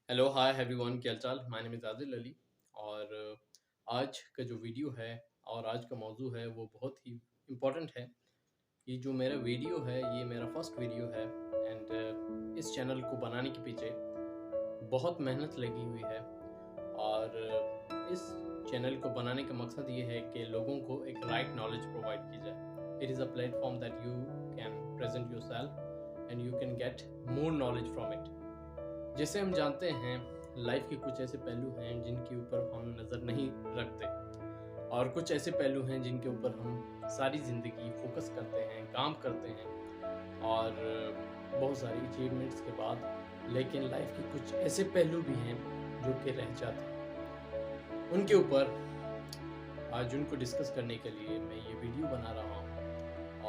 Hello hi everyone, क्या हाल-चाल? My name is Adil Ali. और आज का जो वीडियो है और आज का मौज़ू है वो बहुत ही इम्पोर्टेंट है। ये जो मेरा वीडियो है ये मेरा फर्स्ट वीडियो है एंड इस चैनल को बनाने के पीछे बहुत मेहनत लगी हुई है। और इस चैनल को बनाने का मकसद ये है कि लोगों को एक राइट नॉलेज प्रोवाइड की जाए। It is a platform that you can present yourself and you can get more knowledge from it. जैसे हम जानते हैं, लाइफ के कुछ ऐसे पहलू हैं जिनके ऊपर हम नज़र नहीं रखते और कुछ ऐसे पहलू हैं जिनके ऊपर हम सारी ज़िंदगी फोकस करते हैं, काम करते हैं और बहुत सारी अचीवमेंट्स के बाद लेकिन लाइफ के कुछ ऐसे पहलू भी हैं जो कि रह जाते हैं। उनके ऊपर आज उनको डिस्कस करने के लिए मैं ये वीडियो बना रहा हूँ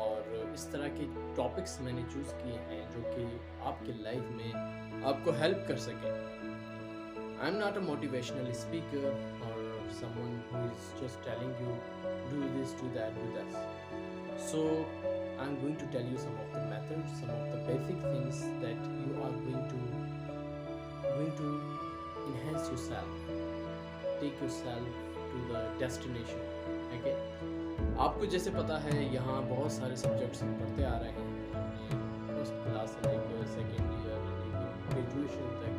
और इस तरह के टॉपिक्स मैंने चूज़ किए हैं जो कि आपके लाइफ में आपको हेल्प कर सकें। I'm not a motivational speaker or someone who is just telling you do this, do that, do that. So I'm going to tell you some of the methods, some of the basic things that you are going to enhance yourself, take yourself to the destination. Okay? आपको जैसे पता है यहाँ बहुत सारे subjects हम पढ़ते आ रहे हैं, फर्स्ट क्लास से लेकर सेकेंड ईयर ग्रेजुएशन तक।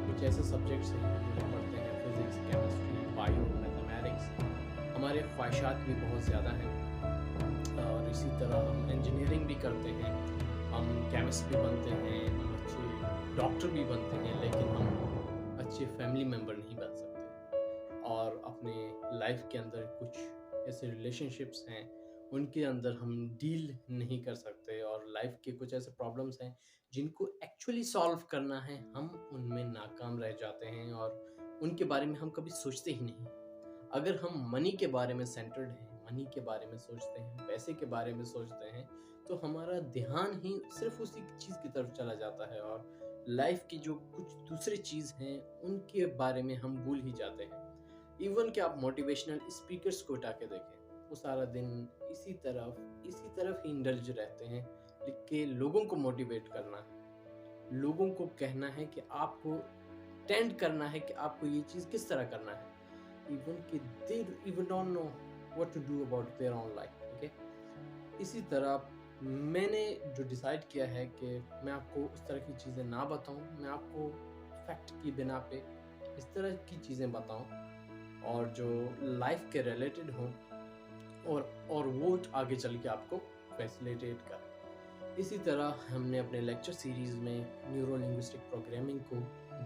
कुछ ऐसे सब्जेक्ट्स हैं जो हम पढ़ते हैं, फिजिक्स, केमिस्ट्री, बायो, मैथमेटिक्स। हमारे ख्वाहिशात भी बहुत ज़्यादा हैं और इसी तरह हम इंजीनियरिंग भी करते हैं, हम केमिस्ट भी बनते हैं, हम अच्छे डॉक्टर भी बनते हैं, लेकिन हम अच्छे फैमिली मेम्बर नहीं बन सकते। और अपने लाइफ के अंदर कुछ ऐसे रिलेशनशिप्स हैं उनके अंदर हम डील नहीं कर सकते और लाइफ के कुछ ऐसे प्रॉब्लम्स हैं जिनको एक्चुअली सॉल्व करना है, हम उनमें नाकाम रह जाते हैं और उनके बारे में हम कभी सोचते ही नहीं। अगर हम मनी के बारे में सेंटर्ड हैं, मनी के बारे में सोचते हैं, पैसे के बारे में सोचते हैं, तो हमारा ध्यान ही सिर्फ उसी चीज़ की तरफ चला जाता है और लाइफ की जो कुछ दूसरी चीज़ हैं उनके बारे में हम भूल ही जाते हैं। इवन कि आप मोटिवेशनल स्पीकर्स को उठा के देखें, वो सारा दिन इसी तरफ ही इंडल्ज रहते हैं कि लोगों को मोटिवेट करना है, लोगों को कहना है कि आपको टेंड करना है कि आपको ये चीज़ किस तरह करना है। इवन कि they even don't know what to do about their own life. Okay, इसी तरह मैंने जो डिसाइड किया है कि मैं आपको उस तरह की चीज़ें ना बताऊं, मैं आपको फैक्ट की बिना पे इस तरह की चीज़ें बताऊं और जो लाइफ के रिलेटेड हों और वो आगे चल के आपको फैसिलिटेट कर। इसी तरह हमने अपने लेक्चर सीरीज़ में न्यूरो लिंग्विस्टिक प्रोग्रामिंग को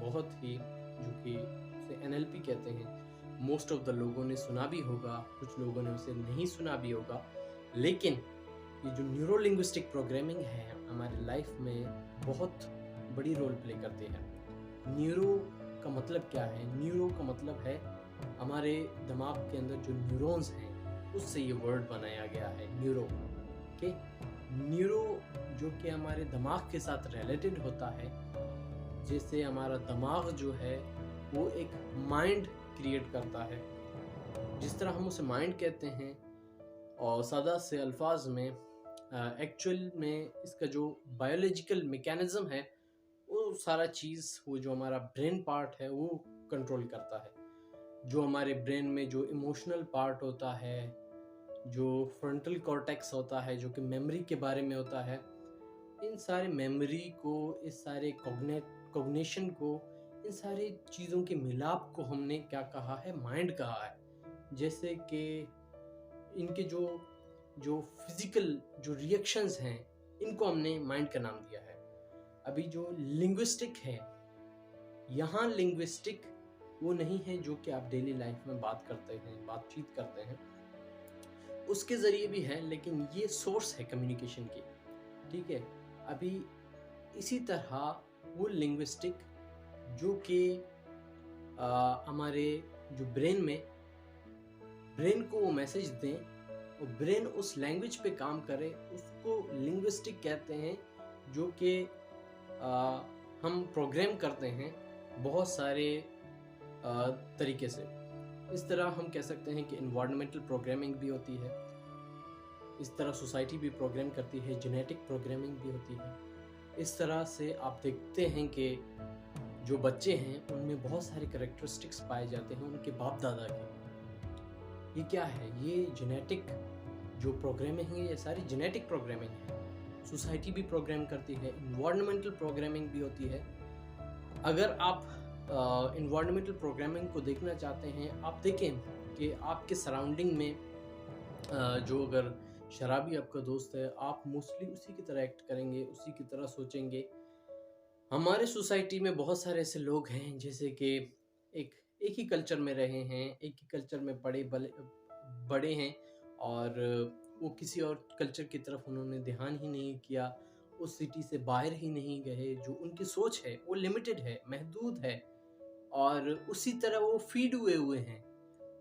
बहुत ही, जो कि उसे एनएलपी कहते हैं, मोस्ट ऑफ द लोगों ने सुना भी होगा, कुछ लोगों ने उसे नहीं सुना भी होगा, लेकिन ये जो न्यूरो लिंग्विस्टिक प्रोग्रामिंग है हमारी लाइफ में बहुत बड़ी रोल प्ले करती है। न्यूरो का मतलब क्या है? न्यूरो का मतलब है हमारे दिमाग के अंदर जो न्यूरॉन्स हैं उससे ये वर्ड बनाया गया है न्यूरो। ओके, न्यूरो जो कि हमारे दिमाग के साथ रिलेटेड होता है। जैसे हमारा दिमाग जो है वो एक माइंड क्रिएट करता है, जिस तरह हम उसे माइंड कहते हैं और सादा से अल्फाज में एक्चुअल में इसका जो बायोलॉजिकल मैकेनिज्म है वो सारा चीज़, वो जो हमारा ब्रेन पार्ट है वो कंट्रोल करता है। जो हमारे ब्रेन में जो इमोशनल पार्ट होता है, जो फ्रंटल कॉर्टेक्स होता है, जो कि मेमोरी के बारे में होता है, इन सारे मेमोरी को, इस सारे कॉग्निशन को, इन सारी चीज़ों के मिलाप को हमने क्या कहा है? माइंड कहा है। जैसे कि इनके जो जो फिजिकल जो रिएक्शंस हैं इनको हमने माइंड का नाम दिया है। अभी जो लिंग्विस्टिक है, यहाँ लिंग्विस्टिक वो नहीं है जो कि आप डेली लाइफ में बात करते हैं, बातचीत करते हैं, उसके ज़रिए भी है, लेकिन ये सोर्स है कम्युनिकेशन की। ठीक है, अभी इसी तरह वो लिंग्विस्टिक जो कि हमारे जो ब्रेन को वो मैसेज दें और ब्रेन उस लैंग्वेज पे काम करे, उसको लिंग्विस्टिक कहते हैं। जो कि हम प्रोग्राम करते हैं बहुत सारे तरीके से। इस तरह हम कह सकते हैं कि इन्वायरमेंटल प्रोग्रामिंग भी होती है, इस तरह सोसाइटी भी प्रोग्राम करती है, जेनेटिक प्रोग्रामिंग भी होती है। इस तरह से आप देखते हैं कि जो बच्चे हैं उनमें बहुत सारे कैरेक्टरिस्टिक्स पाए जाते हैं उनके बाप दादा के। ये क्या है? ये जेनेटिक जो प्रोग्रामिंग है, ये सारी जेनेटिक प्रोग्रामिंग है। सोसाइटी भी प्रोग्राम करती है, इन्वायरमेंटल प्रोग्रामिंग भी होती है। अगर आप इन्वायरमेंटल प्रोग्रामिंग को देखना चाहते हैं, आप देखें कि आपके सराउंडिंग में जो अगर शराबी आपका दोस्त है, आप मोस्टली उसी की तरह एक्ट करेंगे, उसी की तरह सोचेंगे। हमारे सोसाइटी में बहुत सारे ऐसे लोग हैं जैसे कि एक एक ही कल्चर में रहे हैं, एक ही कल्चर में बड़े हैं, और वो किसी और कल्चर की तरफ उन्होंने ध्यान ही नहीं किया, उस सिटी से बाहर ही नहीं गए। जो उनकी सोच है वो लिमिटेड है, महदूद है, और उसी तरह वो फीड हुए हैं,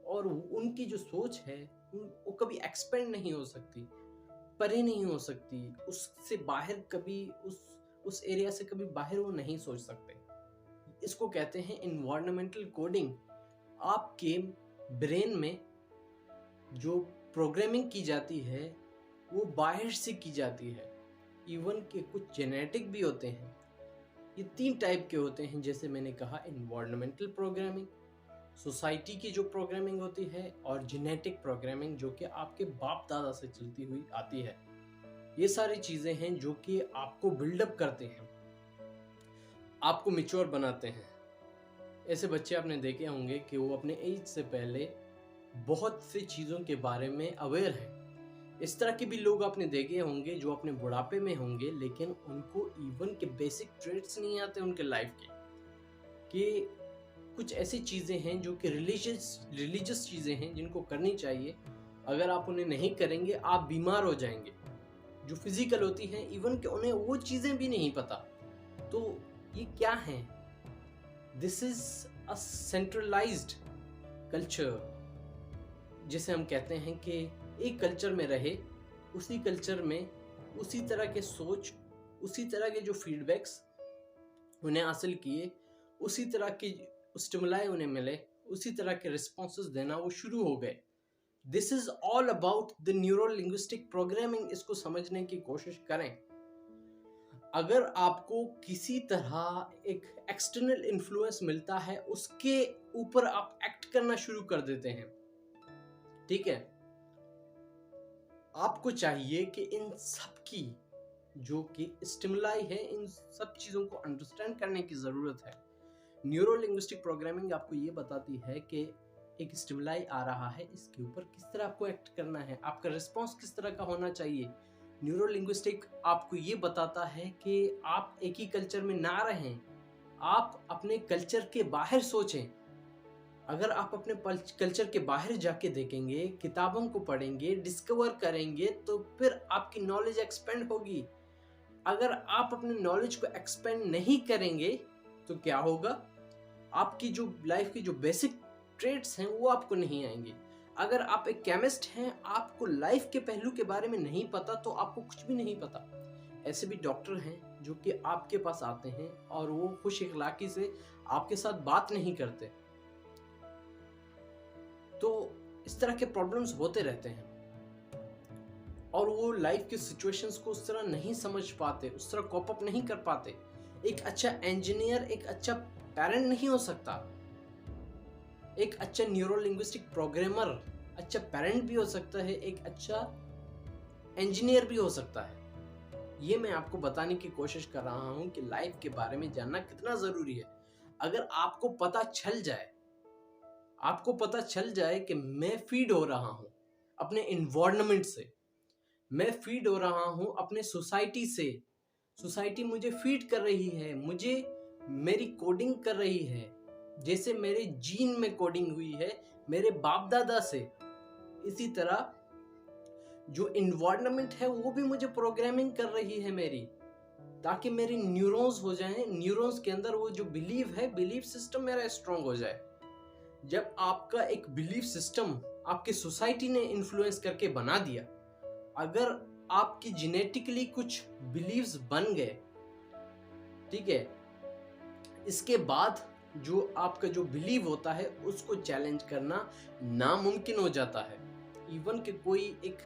और उनकी जो सोच है वो कभी एक्सपेंड नहीं हो सकती, परे नहीं हो सकती, उससे बाहर कभी उस एरिया से कभी बाहर वो नहीं सोच सकते। इसको कहते हैं इन्वायरमेंटल कोडिंग। आपके ब्रेन में जो प्रोग्रामिंग की जाती है वो बाहर से की जाती है। इवन के कुछ जेनेटिक भी होते हैं। ये 3 टाइप के होते हैं, जैसे मैंने कहा, इन्वायरमेंटल प्रोग्रामिंग, सोसाइटी की जो प्रोग्रामिंग होती है, और जेनेटिक प्रोग्रामिंग जो कि आपके बाप दादा से चलती हुई आती है। ये सारी चीज़ें हैं जो कि आपको बिल्डअप करते हैं, आपको मैच्योर बनाते हैं। ऐसे बच्चे आपने देखे होंगे कि वो अपने एज से पहले बहुत सी चीज़ों के बारे में अवेयर हैं। इस तरह के भी लोग आपने देखे होंगे जो अपने बुढ़ापे में होंगे, लेकिन उनको इवन के बेसिक ट्रेड्स नहीं आते उनके लाइफ के, कि कुछ ऐसी चीज़ें हैं जो कि रिलीजियस चीज़ें हैं जिनको करनी चाहिए। अगर आप उन्हें नहीं करेंगे आप बीमार हो जाएंगे। जो फिजिकल होती हैं, इवन कि उन्हें वो चीज़ें भी नहीं पता। तो ये क्या है? This is a centralised culture, जिसे हम कहते हैं कि एक कल्चर में रहे, उसी कल्चर में उसी तरह के सोच, उसी तरह के जो फीडबैक्स उन्हें हासिल किए, उसी तरह के स्टिमुलाई उन्हें मिले, उसी तरह के रिस्पॉन्सेस देना वो शुरू हो गए। This is all about the neuro linguistic programming. इसको समझने की कोशिश करें। अगर आपको किसी तरह एक एक्सटर्नल इन्फ्लुएंस मिलता है, उसके ऊपर आप एक्ट करना शुरू कर देते हैं, ठीक है? आपको चाहिए कि इन सब की जो कि स्टिमुलाई है, इन सब चीज़ों को अंडरस्टैंड करने की ज़रूरत है। न्यूरो लिंग्विस्टिक प्रोग्रामिंग आपको ये बताती है कि एक स्टिमुलाई आ रहा है, इसके ऊपर किस तरह आपको एक्ट करना है, आपका रिस्पॉन्स किस तरह का होना चाहिए। न्यूरो लिंग्विस्टिक आपको ये बताता है कि आप एक ही कल्चर में ना रहें, आप अपने कल्चर के बाहर सोचें। अगर आप अपने कल्चर के बाहर जाके देखेंगे, किताबों को पढ़ेंगे, डिस्कवर करेंगे, तो फिर आपकी नॉलेज एक्सपेंड होगी। अगर आप अपने नॉलेज को एक्सपेंड नहीं करेंगे तो क्या होगा? आपकी जो लाइफ की जो बेसिक ट्रेड्स हैं वो आपको नहीं आएंगे। अगर आप एक केमिस्ट हैं, आपको लाइफ के पहलू के बारे में नहीं पता, तो आपको कुछ भी नहीं पता। ऐसे भी डॉक्टर हैं जो कि आपके पास आते हैं और वो खुश इखलाकी से आपके साथ बात नहीं करते। तो इस तरह के प्रॉब्लम्स होते रहते हैं, और वो लाइफ के सिचुएशंस को उस तरह नहीं समझ पाते, उस तरह कॉप अप नहीं कर पाते। एक अच्छा इंजीनियर एक अच्छा पेरेंट नहीं हो सकता। एक अच्छा न्यूरो लिंग्विस्टिक प्रोग्रामर अच्छा पेरेंट भी हो सकता है, एक अच्छा इंजीनियर भी हो सकता है। ये मैं आपको बताने की कोशिश कर रहा हूं कि लाइफ के बारे में जानना कितना जरूरी है। अगर आपको पता चल जाए कि मैं फीड हो रहा हूं अपने इन्वायरमेंट से, मैं फीड हो रहा हूं अपने सोसाइटी से, सोसाइटी मुझे फीड कर रही है, मुझे मेरी कोडिंग कर रही है, जैसे मेरे जीन में कोडिंग हुई है मेरे बाप दादा से, इसी तरह जो इन्वायरमेंट है वो भी मुझे प्रोग्रामिंग कर रही है मेरी, ताकि मेरी न्यूरॉन्स हो जाएं, न्यूरॉन्स के अंदर वो जो बिलीफ सिस्टम मेरा स्ट्रांग हो जाए। जब आपका एक बिलीफ सिस्टम आपके सोसाइटी ने इन्फ्लुएंस करके बना दिया, अगर आपकी जेनेटिकली कुछ बिलीव्स बन गए, ठीक है, इसके बाद जो आपका जो बिलीव होता है उसको चैलेंज करना नामुमकिन हो जाता है। इवन कि कोई एक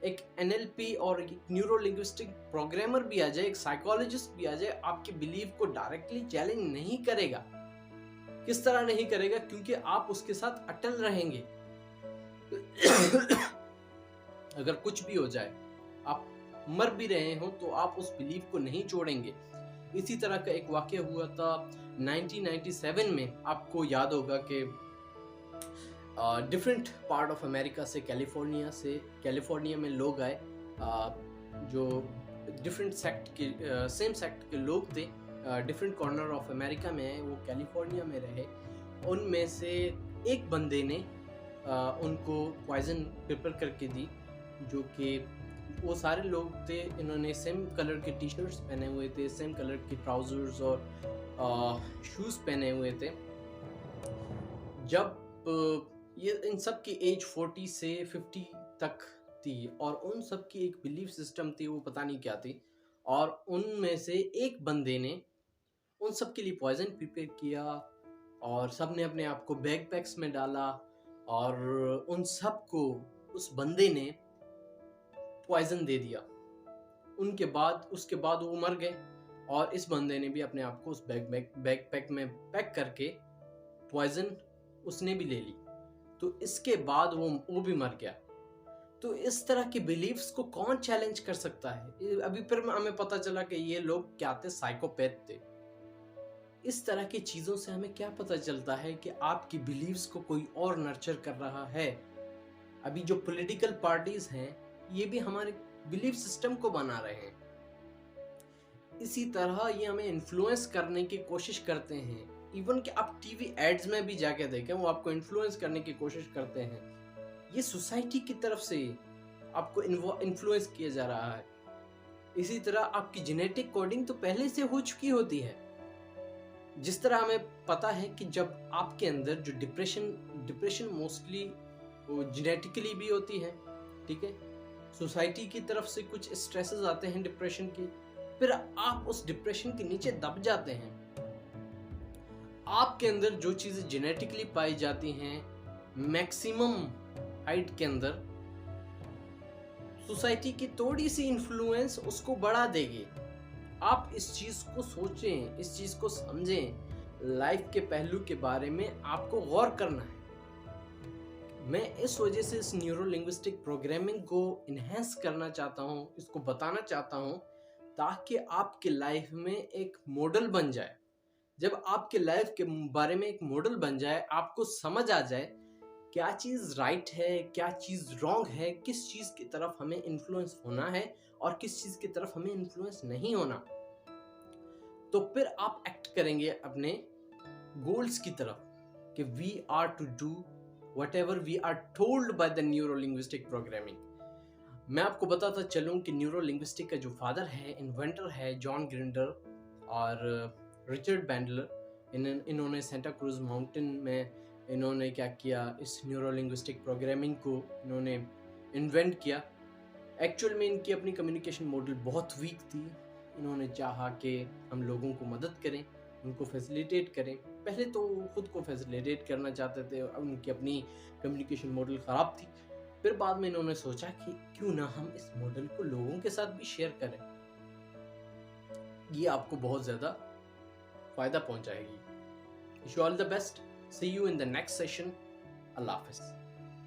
एक NLP और एक न्यूरो लिंग्विस्टिक प्रोग्रामर भी आ जाए, एक साइकोलॉजिस्ट भी आ जाए, आपके बिलीव को डायरेक्टली चैलेंज नहीं करेगा। किस तरह नहीं करेगा? क्योंकि आप उसके साथ अटल रहेंगे। अगर कुछ भी हो जाए, आप मर भी रहे हो, तो आप उस बिलीव को नहीं छोड़ेंगे। इसी तरह का एक वाक़या हुआ था 1997 में। आपको याद होगा कि डिफरेंट पार्ट ऑफ अमेरिका से, कैलिफोर्निया में लोग आए, जो डिफरेंट सेक्ट के सेम सेक्ट के लोग थे, डिफरेंट कॉर्नर ऑफ अमेरिका में आए, वो कैलिफोर्निया में रहे। उनमें से एक बंदे ने उनको पॉइजन प्रिपेयर करके दी, जो कि वो सारे लोग थे, इन्होंने सेम कलर के टी शर्ट्स पहने हुए थे, सेम कलर के ट्राउजर्स और शूज़ पहने हुए थे। जब ये इन सब की एज 40 से 50 तक थी और उन सब की एक बिलीफ सिस्टम थी, वो पता नहीं क्या थी, और उनमें से एक बंदे ने उन सब के लिए पॉइजन प्रिपेयर किया और सब ने अपने आप को बैकपैक्स में डाला और उन सब को उस बंदे ने पॉइजन दे दिया। उसके बाद वो मर गए और इस बंदे ने भी अपने आप को उस बैकपैक में पैक करके पॉइजन उसने भी ले ली। तो इसके बाद वो भी मर गया। तो इस तरह के बिलीफ्स को कौन चैलेंज कर सकता है? अभी फिर हमें पता चला कि ये लोग क्या थे, साइकोपैथ थे। इस तरह की चीज़ों से हमें क्या पता चलता है कि आपकी बिलीव्स को कोई और नर्चर कर रहा है। अभी जो पॉलिटिकल पार्टीज हैं, ये भी हमारे बिलीफ सिस्टम को बना रहे हैं। इसी तरह ये हमें इन्फ्लुएंस करने की कोशिश करते हैं। इवन कि आप टीवी एड्स में भी जाके देखें, वो आपको इन्फ्लुएंस करने की कोशिश करते हैं। ये सोसाइटी की तरफ से आपको इन्फ्लुएंस किया जा रहा है। इसी तरह आपकी जेनेटिक कोडिंग तो पहले से हो चुकी होती है। जिस तरह हमें पता है कि जब आपके अंदर जो डिप्रेशन मोस्टली वो जेनेटिकली भी होती है, ठीक है, सोसाइटी की तरफ से कुछ स्ट्रेसेस आते हैं डिप्रेशन की, फिर आप उस डिप्रेशन के नीचे दब जाते हैं। आपके अंदर जो चीजें जेनेटिकली पाई जाती हैं, मैक्सिमम हाइट के अंदर, सोसाइटी की थोड़ी सी इन्फ्लुएंस उसको बढ़ा देगी। आप इस चीज को सोचें, इस चीज को समझें। लाइफ के पहलू के बारे में आपको गौर करना है। मैं इस वजह से इस न्यूरो लिंग्विस्टिक प्रोग्रामिंग को इन्हेंस करना चाहता हूँ, इसको बताना चाहता हूँ, ताकि आपके लाइफ में एक मॉडल बन जाए। जब आपके लाइफ के बारे में एक मॉडल बन जाए, आपको समझ आ जाए क्या चीज़ राइट है, क्या चीज़ रॉन्ग है, किस चीज़ की तरफ हमें इन्फ्लुएंस होना है और किस चीज़ की तरफ हमें इन्फ्लुएंस नहीं होना, तो फिर आप एक्ट करेंगे अपने गोल्स की तरफ कि we are to do whatever we are told by the neuro linguistic programming। मैं आपको बताता चलूं कि न्यूरो लिंग्विस्टिक का जो फादर है, इन्वेंटर है, जॉन ग्रिंडर और रिचर्ड बैंडलर। इन्होंने सेंटा क्रूज माउंटेन में इन्होंने क्या किया, इस न्यूरो लिंग्विस्टिक प्रोग्रामिंग को इन्होंने इन्वेंट किया। एक्चुअल में इनकी अपनी कम्युनिकेशन मॉडल बहुत वीक थी। इन्होंने चाहा कि हम लोगों को मदद करें, उनको फैसिलिटेट करें। पहले तो खुद को फैसिलिटेट करना चाहते थे, उनकी अपनी कम्युनिकेशन मॉडल ख़राब थी। फिर बाद में इन्होंने सोचा कि क्यों ना हम इस मॉडल को लोगों के साथ भी शेयर करें, ये आपको बहुत ज़्यादा फ़ायदा पहुंचाएगी। Wish you all the best, see you in the next session. अल्लाह हाफ़िज़।